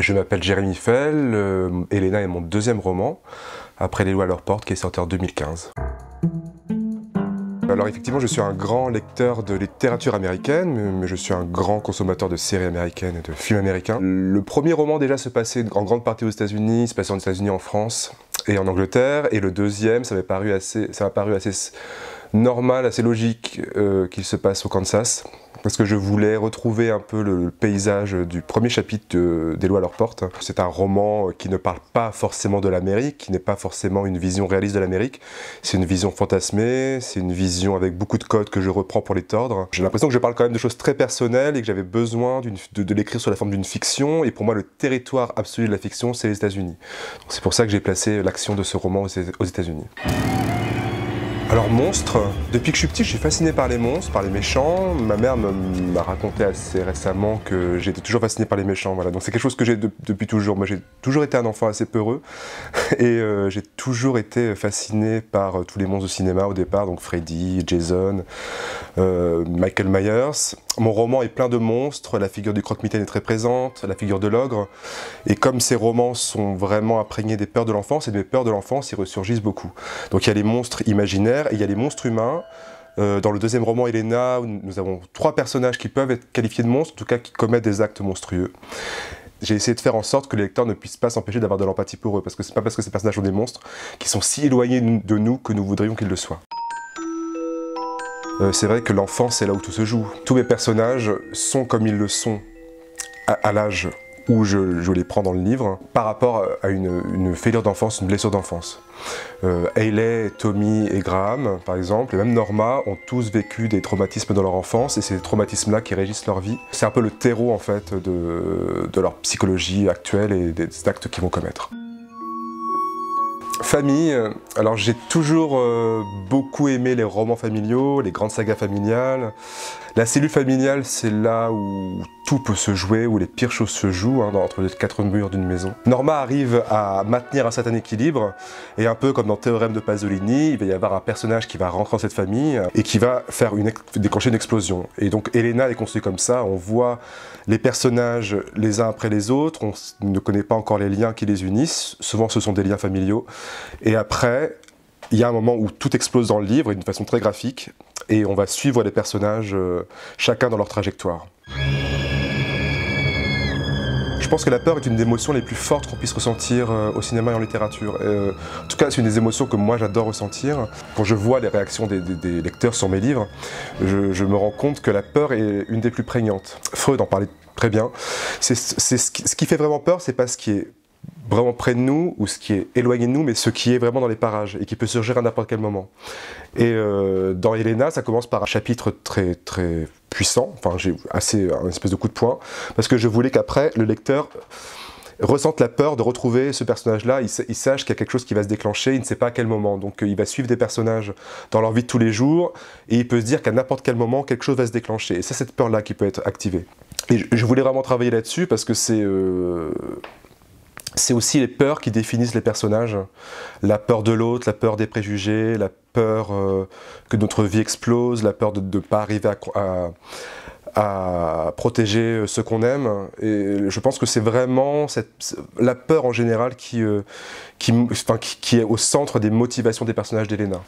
Je m'appelle Jérémy Fell, Elena est mon deuxième roman, après Les lois à leur porte, qui est sorti en 2015. Alors effectivement, je suis un grand lecteur de littérature américaine, mais je suis un grand consommateur de séries américaines et de films américains. Le premier roman déjà se passait en grande partie aux États-Unis, se passait aux États-Unis, en France et en Angleterre, et le deuxième, ça m'a paru assez normal, assez logique qu'il se passe au Kansas, parce que je voulais retrouver un peu le paysage du premier chapitre des lois à leur porte. C'est un roman qui ne parle pas forcément de l'Amérique, qui n'est pas forcément une vision réaliste de l'Amérique. C'est une vision fantasmée, c'est une vision avec beaucoup de codes que je reprends pour les tordre. J'ai l'impression que je parle quand même de choses très personnelles et que j'avais besoin de l'écrire sous la forme d'une fiction, et pour moi le territoire absolu de la fiction, c'est les États-Unis. C'est pour ça que j'ai placé l'action de ce roman aux États-Unis. Alors monstres, depuis que je suis petit, je suis fasciné par les monstres, par les méchants. Ma mère m'a raconté assez récemment que j'étais toujours fasciné par les méchants. Voilà. Donc c'est quelque chose que j'ai depuis toujours. Moi j'ai toujours été un enfant assez peureux et j'ai toujours été fasciné par tous les monstres de cinéma au départ, donc Freddy, Jason, Michael Myers. Mon roman est plein de monstres, la figure du croque-mitaine est très présente, la figure de l'ogre. Et comme ces romans sont vraiment imprégnés des peurs de l'enfance, et de mes peurs de l'enfance, ils ressurgissent beaucoup. Donc il y a les monstres imaginaires et il y a les monstres humains. Dans le deuxième roman, Elena, nous avons 3 personnages qui peuvent être qualifiés de monstres, en tout cas qui commettent des actes monstrueux. J'ai essayé de faire en sorte que les lecteurs ne puissent pas s'empêcher d'avoir de l'empathie pour eux, parce que c'est pas parce que ces personnages sont des monstres qui sont si éloignés de nous que nous voudrions qu'ils le soient. C'est vrai que l'enfance, c'est là où tout se joue. Tous mes personnages sont comme ils le sont à l'âge où je les prends dans le livre, par rapport à une fêlure d'enfance, une blessure d'enfance. Hayley, Tommy et Graham, par exemple, et même Norma, ont tous vécu des traumatismes dans leur enfance, et c'est ces traumatismes-là qui régissent leur vie. C'est un peu le terreau, en fait, de leur psychologie actuelle et des actes qu'ils vont commettre. Famille, alors j'ai toujours beaucoup aimé les romans familiaux, les grandes sagas familiales. La cellule familiale, c'est là où tout peut se jouer, où les pires choses se jouent, entre les 4 murs d'une maison. Norma arrive à maintenir un certain équilibre, et un peu comme dans Théorème de Pasolini, il va y avoir un personnage qui va rentrer dans cette famille et qui va faire déclencher une explosion. Et donc Elena est construite comme ça, on voit les personnages les uns après les autres, on ne connaît pas encore les liens qui les unissent, souvent ce sont des liens familiaux, et après, il y a un moment où tout explose dans le livre, d'une façon très graphique, et on va suivre les personnages, chacun dans leur trajectoire. Je pense que la peur est une des émotions les plus fortes qu'on puisse ressentir au cinéma et en littérature. En tout cas, c'est une des émotions que moi j'adore ressentir. Quand je vois les réactions des lecteurs sur mes livres, je me rends compte que la peur est une des plus prégnantes. Freud en parlait très bien. Ce qui fait vraiment peur, c'est pas ce qui est vraiment près de nous ou ce qui est éloigné de nous, mais ce qui est vraiment dans les parages et qui peut surgir à n'importe quel moment. Et dans Elena, ça commence par un chapitre très très puissant, enfin j'ai un espèce de coup de poing, parce que je voulais qu'après le lecteur ressente la peur de retrouver ce personnage-là, il sache qu'il y a quelque chose qui va se déclencher, il ne sait pas à quel moment, donc il va suivre des personnages dans leur vie de tous les jours, et il peut se dire qu'à n'importe quel moment, quelque chose va se déclencher, et c'est cette peur-là qui peut être activée. Et je voulais vraiment travailler là-dessus, parce que c'est aussi les peurs qui définissent les personnages. La peur de l'autre, la peur des préjugés, la peur que notre vie explose, la peur de ne pas arriver à protéger ceux qu'on aime. Et je pense que c'est vraiment la peur en général qui est au centre des motivations des personnages d'Elena.